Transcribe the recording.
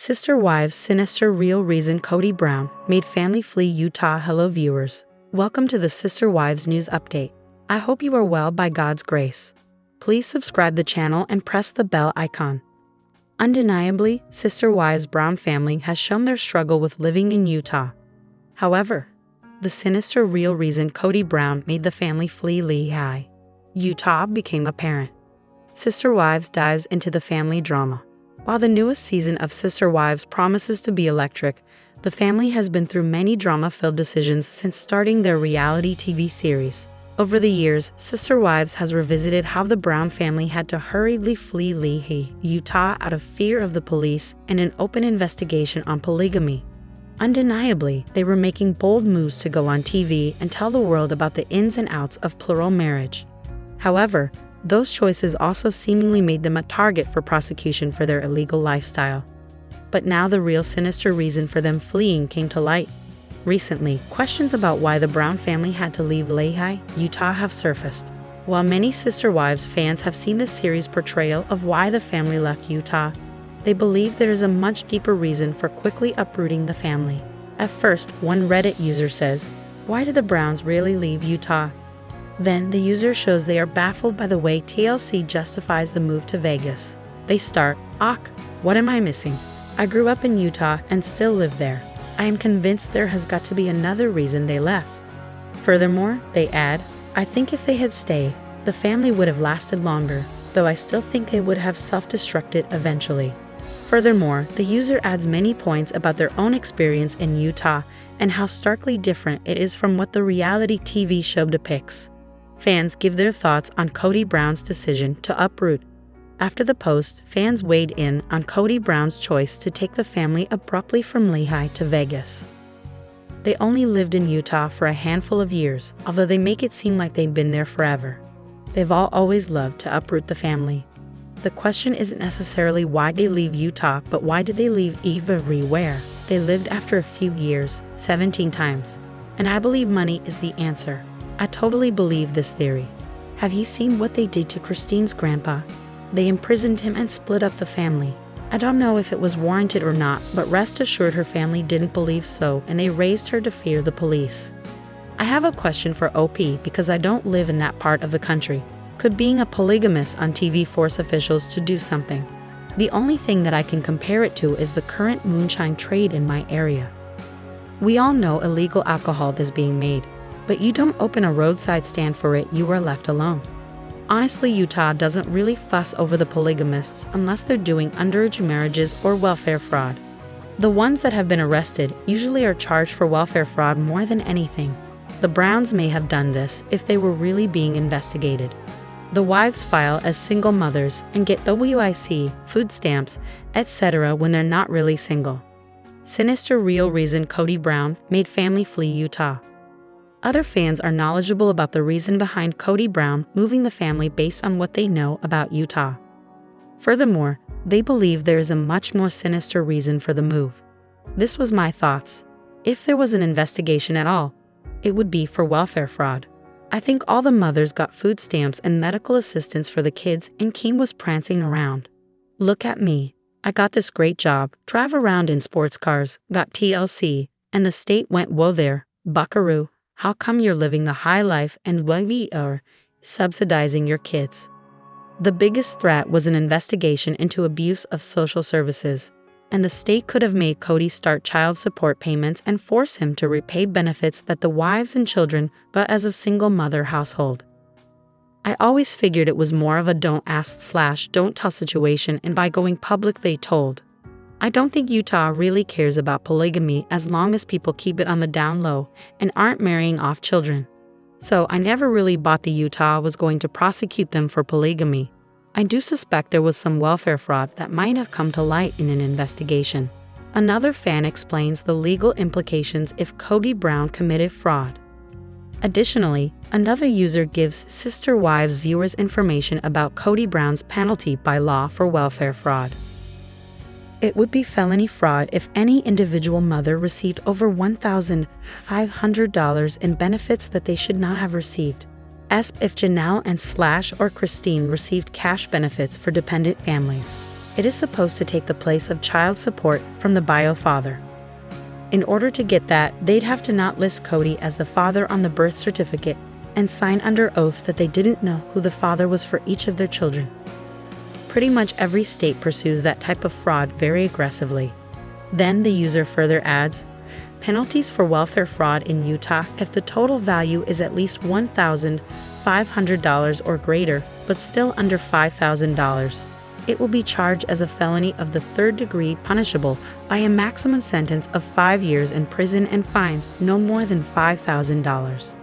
Sister Wives Sinister Real Reason Kody Brown Made Family Flee Utah. Hello viewers. Welcome to the Sister Wives News Update. I hope you are well by God's grace. Please subscribe the channel and press the bell icon. Undeniably, Sister Wives Brown family has shown their struggle with living in Utah. However, the sinister real reason Kody Brown made the family flee Lehi, Utah became apparent. Sister Wives dives into the family drama. While the newest season of Sister Wives promises to be electric, the family has been through many drama-filled decisions since starting their reality TV series. Over the years, Sister Wives has revisited how the Brown family had to hurriedly flee Lehi, Utah out of fear of the police and an open investigation on polygamy. Undeniably, they were making bold moves to go on TV and tell the world about the ins and outs of plural marriage. However, those choices also seemingly made them a target for prosecution for their illegal lifestyle. But now the real sinister reason for them fleeing came to light. Recently, questions about why the Brown family had to leave Lehi, Utah have surfaced. While many Sister Wives fans have seen the series' portrayal of why the family left Utah, they believe there is a much deeper reason for quickly uprooting the family. At first, one Reddit user says, "Why did the Browns really leave Utah?" Then, the user shows they are baffled by the way TLC justifies the move to Vegas. They start, what am I missing? I grew up in Utah and still live there. I am convinced there has got to be another reason they left." Furthermore, they add, "I think if they had stayed, the family would have lasted longer, though I still think they would have self-destructed eventually." Furthermore, the user adds many points about their own experience in Utah and how starkly different it is from what the reality TV show depicts. Fans give their thoughts on Kody Brown's decision to uproot. After the post, fans weighed in on Kody Brown's choice to take the family abruptly from Lehi to Vegas. They only lived in Utah for a handful of years, although they make it seem like they've been there forever. They've all always loved to uproot the family. The question isn't necessarily why they leave Utah, but why did they leave everywhere? They lived after a few years, 17 times. And I believe money is the answer. I totally believe this theory. Have you seen what they did to Christine's grandpa? They imprisoned him and split up the family. I don't know if it was warranted or not, but rest assured her family didn't believe so, and they raised her to fear the police. I have a question for OP because I don't live in that part of the country. Could being a polygamist on TV force officials to do something? The only thing that I can compare it to is the current moonshine trade in my area. We all know illegal alcohol is being made, but you don't open a roadside stand for it, you are left alone. Honestly, Utah doesn't really fuss over the polygamists unless they're doing underage marriages or welfare fraud. The ones that have been arrested usually are charged for welfare fraud more than anything. The Browns may have done this if they were really being investigated. The wives file as single mothers and get WIC, food stamps, etc. when they're not really single. Sinister real reason Kody Brown made family flee Utah. Other fans are knowledgeable about the reason behind Kody Brown moving the family based on what they know about Utah. Furthermore, they believe there is a much more sinister reason for the move. This was my thoughts. If there was an investigation at all, it would be for welfare fraud. I think all the mothers got food stamps and medical assistance for the kids, and Kim was prancing around. Look at me. I got this great job, drive around in sports cars, got TLC, and the state went, whoa there, buckaroo. How come you're living the high life and we are subsidizing your kids? The biggest threat was an investigation into abuse of social services, and the state could have made Kody start child support payments and force him to repay benefits that the wives and children got as a single mother household. I always figured it was more of a don't ask/don't tell situation, and by going public they told. I don't think Utah really cares about polygamy as long as people keep it on the down low and aren't marrying off children. So I never really bought the Utah was going to prosecute them for polygamy. I do suspect there was some welfare fraud that might have come to light in an investigation. Another fan explains the legal implications if Kody Brown committed fraud. Additionally, another user gives Sister Wives viewers information about Kody Brown's penalty by law for welfare fraud. It would be felony fraud if any individual mother received over $1,500 in benefits that they should not have received. As if Janelle and / or Christine received cash benefits for dependent families. It is supposed to take the place of child support from the bio father. In order to get that, they'd have to not list Kody as the father on the birth certificate and sign under oath that they didn't know who the father was for each of their children. Pretty much every state pursues that type of fraud very aggressively. Then the user further adds, penalties for welfare fraud in Utah if the total value is at least $1,500 or greater, but still under $5,000. It will be charged as a felony of the third degree, punishable by a maximum sentence of 5 years in prison and fines no more than $5,000.